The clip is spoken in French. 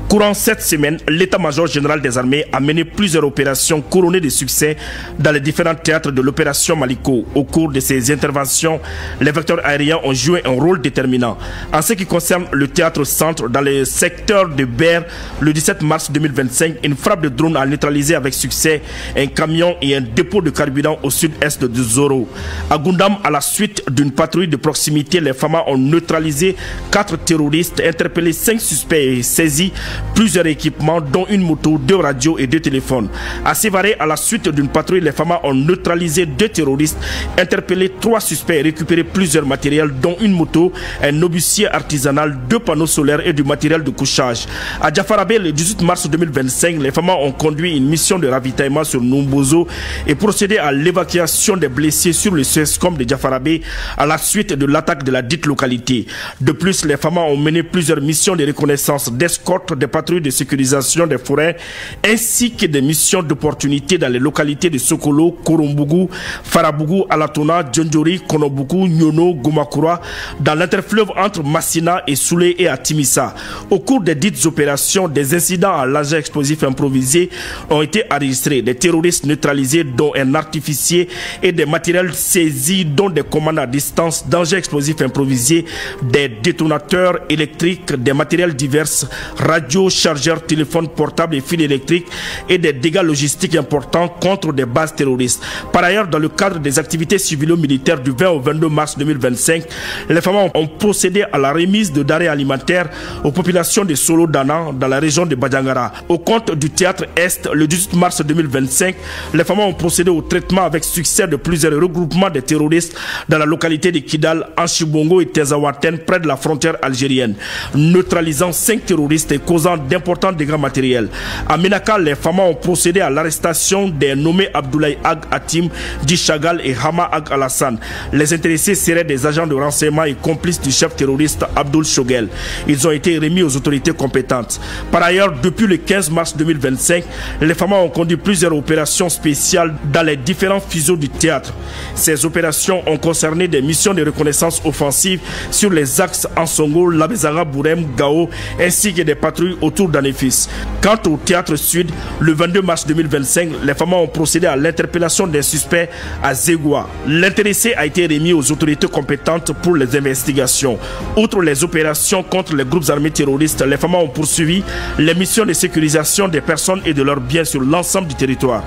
Courant cette semaine, l'état-major général des armées a mené plusieurs opérations couronnées de succès dans les différents théâtres de l'opération Maliko. Au cours de ces interventions, les vecteurs aériens ont joué un rôle déterminant. En ce qui concerne le théâtre centre, dans le secteur de Ber, le 17 mars 2025, une frappe de drone a neutralisé avec succès un camion et un dépôt de carburant au sud-est de Zoro. À Gundam, à la suite d'une patrouille de proximité, les FAMA ont neutralisé 4 terroristes, interpellé 5 suspects et saisi plusieurs équipements dont une moto, 2 radios et 2 téléphones. À Sévaré, à la suite d'une patrouille, les FAMA ont neutralisé 2 terroristes, interpellé 3 suspects et récupéré plusieurs matériels dont une moto, un obusier artisanal, 2 panneaux solaires et du matériel de couchage. À Djafarabé, le 18 mars 2025, les FAMA ont conduit une mission de ravitaillement sur Numbozo et procédé à l'évacuation des blessés sur le CESCOM de Djafarabé à la suite de l'attaque de la dite localité. De plus, les FAMA ont mené plusieurs missions de reconnaissance, d'escorte, des patrouilles de sécurisation des forêts ainsi que des missions d'opportunité dans les localités de Sokolo, Korombougou, Farabougou, Alatona, Djondjori, Konobougou, Nyono, Gomakura, dans l'interfleuve entre Massina et Soulé et à Timissa. Au cours des dites opérations, des incidents à l'engin explosif improvisé ont été enregistrés, des terroristes neutralisés dont un artificier et des matériels saisis dont des commandes à distance, d'engins explosifs improvisés, des détonateurs électriques, des matériels divers, radios, chargeurs, téléphones portables et fils électriques et des dégâts logistiques importants contre des bases terroristes. Par ailleurs, dans le cadre des activités civilo-militaires du 20 au 22 mars 2025, les FAMA ont procédé à la remise de denrées alimentaires aux populations de Solo-Dana dans la région de Badjangara. Au compte du théâtre Est, le 18 mars 2025, les FAMA ont procédé au traitement avec succès de plusieurs regroupements de terroristes dans la localité de Kidal, Anchibongo et Tezawaten près de la frontière algérienne, neutralisant 5 terroristes et causant d'importants dégâts matériels. À Menaka, les FAMA ont procédé à l'arrestation des nommés Abdoulaye Ag Hatim, Djichagal et Hama Ag Alassane. Les intéressés seraient des agents de renseignement et complices du chef terroriste Abdoul Shogel. Ils ont été remis aux autorités compétentes. Par ailleurs, depuis le 15 mars 2025, les FAMA ont conduit plusieurs opérations spéciales dans les différents fuseaux du théâtre. Ces opérations ont concerné des missions de reconnaissance offensive sur les axes Ansongo, Labezanga, Bourem, Gao, ainsi que des patrouilles autour d'Anefis. Quant au théâtre sud, le 22 mars 2025, les FAMA ont procédé à l'interpellation d'un suspect à Zegoua. L'intéressé a été remis aux autorités compétentes pour les investigations. Outre les opérations contre les groupes armés terroristes, les FAMA ont poursuivi les missions de sécurisation des personnes et de leurs biens sur l'ensemble du territoire.